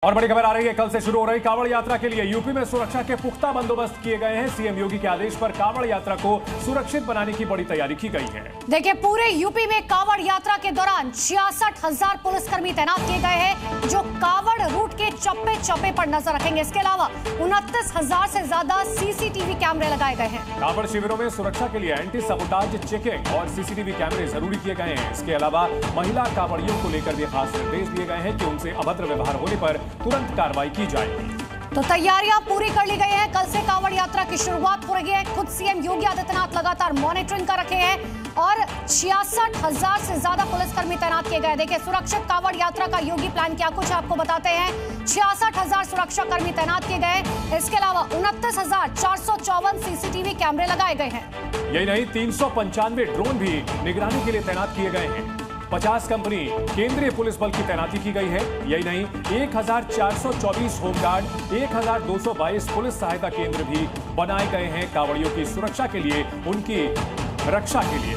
और बड़ी खबर आ रही है, कल से शुरू हो रही कांवड़ यात्रा के लिए यूपी में सुरक्षा के पुख्ता बंदोबस्त किए गए हैं। सीएम योगी के आदेश पर कांवड़ यात्रा को सुरक्षित बनाने की बड़ी तैयारी की गई है। देखिए, पूरे यूपी में कांवड़ यात्रा के दौरान 66,000 पुलिसकर्मी तैनात किए गए हैं, जो कांवड़ रूट के चप्पे चप्पे पर नजर रखेंगे। इसके अलावा 29,000 से ज्यादा सीसीटीवी कैमरे लगाए गए हैं। कांवड़ शिविरों में सुरक्षा के लिए एंटी सबोटाज चेकिंग और सीसीटीवी कैमरे जरूरी किए गए हैं। इसके अलावा महिला कांवड़ियों को लेकर भी खास निर्देश दिए गए हैं कि उनसे अभद्र व्यवहार होने पर तुरंत कार्रवाई की जाएगी। तो तैयारियां पूरी कर ली गई हैं। कल से कांवड़ यात्रा की शुरुआत हो रही है। खुद सीएम योगी आदित्यनाथ लगातार मॉनिटरिंग कर रखे हैं और 66,000 से ज्यादा पुलिसकर्मी तैनात किए गए। देखिए, सुरक्षित कांवड़ यात्रा का योगी प्लान क्या कुछ आपको बताते हैं। 66,000 सुरक्षा कर्मी तैनात किए गए। इसके अलावा 29,454 सीसीटीवी कैमरे लगाए गए हैं। यही नहीं, 395 ड्रोन भी निगरानी के लिए तैनात किए गए हैं। 50 कंपनी केंद्रीय पुलिस बल की तैनाती की गई है। यही नहीं, 1,424 होमगार्ड, 1,222 पुलिस सहायता केंद्र भी बनाए गए हैं कांवड़ियों की सुरक्षा के लिए, उनकी रक्षा के लिए।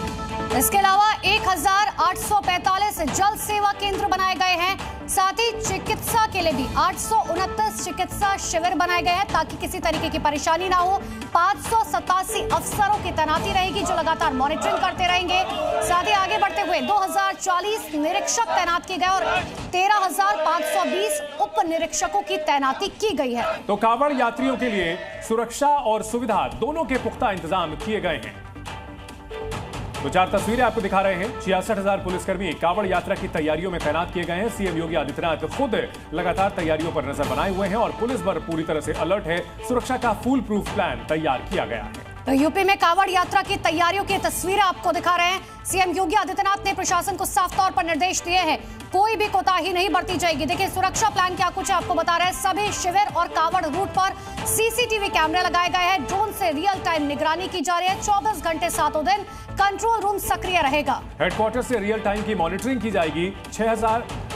इसके अलावा 1,845 जल सेवा केंद्र बनाए गए हैं। साथ ही चिकित्सा के लिए भी 829 चिकित्सा शिविर बनाए गए हैं, ताकि किसी तरीके की परेशानी ना हो। 587 अफसरों की तैनाती रहेगी, जो लगातार मॉनिटरिंग करते रहेंगे। साथ ही आगे बढ़ते हुए 2040 निरीक्षक तैनात किए गए और 13,520 उप निरीक्षकों की तैनाती की गई है। तो कांवड़ यात्रियों के लिए सुरक्षा और सुविधा दोनों के पुख्ता इंतजाम किए गए हैं। तो 4 तस्वीरें आपको दिखा रहे हैं। 66,000 पुलिसकर्मी कांवड़ यात्रा की तैयारियों में तैनात किए गए हैं। सीएम योगी आदित्यनाथ खुद लगातार तैयारियों पर नजर बनाए हुए हैं और पुलिस बल पूरी तरह से अलर्ट है। सुरक्षा का फुल प्रूफ प्लान तैयार किया गया है। तो यूपी में कांवड़ यात्रा की तैयारियों की तस्वीरें आपको दिखा रहे हैं। सीएम योगी आदित्यनाथ ने प्रशासन को साफ तौर पर निर्देश दिए हैं, कोई भी कोताही नहीं बरती जाएगी। देखिए, सुरक्षा प्लान क्या कुछ आपको बता रहे हैं। सभी शिविर और कांवड़ रूट पर सीसीटीवी कैमरे लगाए गए हैं। ड्रोन से रियल टाइम निगरानी की जा रही है। 24 घंटे 7 दिन कंट्रोल रूम सक्रिय रहेगा। हेडक्वार्टर से रियल टाइम की मॉनिटरिंग की जाएगी।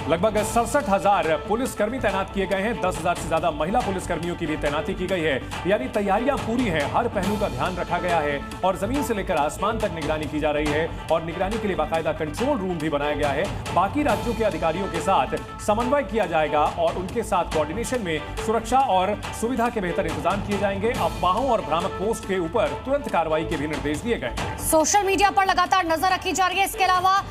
लगभग 67,000 पुलिसकर्मी तैनात किए गए हैं। 10,000 से ज्यादा महिला पुलिसकर्मियों की भी तैनाती की गई है। यानी तैयारियां पूरी हैं, हर पहलू का ध्यान रखा गया है और जमीन से लेकर आसमान तक निगरानी की जा रही है और निगरानी के लिए बाकायदा कंट्रोल रूम भी बनाया गया है। बाकी राज्यों के अधिकारियों के साथ समन्वय किया जाएगा और उनके साथ कोऑर्डिनेशन में सुरक्षा और सुविधा के बेहतर इंतजाम किए जाएंगे। अफवाहों और भ्रामक पोस्ट के ऊपर तुरंत कार्रवाई के भी निर्देश दिए गए हैं। सोशल मीडिया पर लगातार नजर रखी जा रही है। इसके अलावा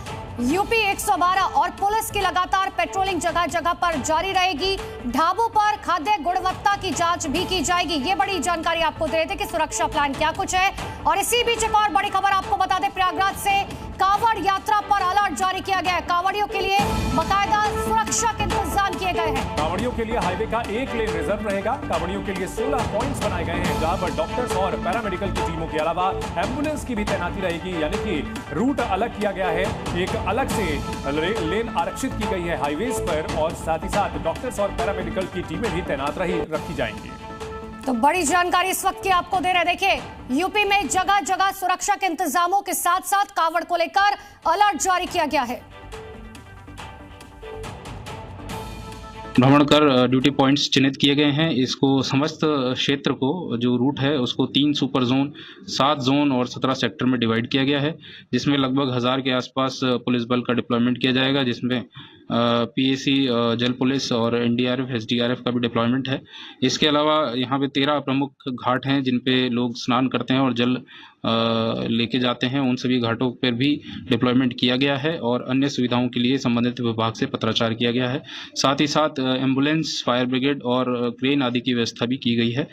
यूपी 112 और पुलिस की लगातार पेट्रोलिंग जगह जगह पर जारी रहेगी। ढाबों पर खाद्य गुणवत्ता की जांच भी की जाएगी। ये बड़ी जानकारी आपको दे रहे थे कि सुरक्षा प्लान क्या कुछ है। और इसी बीच एक और बड़ी खबर आपको बता दें, प्रयागराज से कांवड़ यात्रा पर अलर्ट जारी किया गया है। कांवड़ियों के लिए बाकायदा सुरक्षा के इंतजाम किए गए हैं। कांवड़ियों के लिए हाईवे का 1 लेन रिजर्व रहेगा। कांवड़ियों के लिए 16 पॉइंट्स बनाए गए हैं, जहां पर डॉक्टर्स और पैरामेडिकल की टीमों के अलावा एम्बुलेंस की भी तैनाती रहेगी। यानी कि रूट अलग किया गया है, एक अलग से लेन आरक्षित की गई है हाईवेज पर और साथ ही साथ डॉक्टर्स और पैरामेडिकल की टीमें भी तैनात रखी जाएंगी। तो बड़ी जानकारी इस वक्त की आपको दे रहे। देखिए, यूपी में जगह जगह सुरक्षा के इंतजामों के साथ साथ कांवड़ को लेकर अलर्ट जारी किया गया है। भ्रमण कर ड्यूटी पॉइंट्स चिन्हित किए गए हैं। इसको समस्त क्षेत्र को, जो रूट है उसको 3 सुपर जोन, 7 जोन और 17 सेक्टर में डिवाइड किया गया है, जिसमें लगभग 1000 के आसपास पुलिस बल का डिप्लॉयमेंट किया जाएगा, जिसमें पीएसी, जल पुलिस और एनडीआरएफ, एसडीआरएफ का भी डिप्लॉयमेंट है। इसके अलावा यहाँ पे 13 प्रमुख घाट हैं जिन पे लोग स्नान करते हैं और जल लेके जाते हैं। उन सभी घाटों पर भी डिप्लॉयमेंट किया गया है और अन्य सुविधाओं के लिए संबंधित विभाग से पत्राचार किया गया है। साथ ही साथ एम्बुलेंस, फायर ब्रिगेड और क्रेन आदि की व्यवस्था भी की गई है।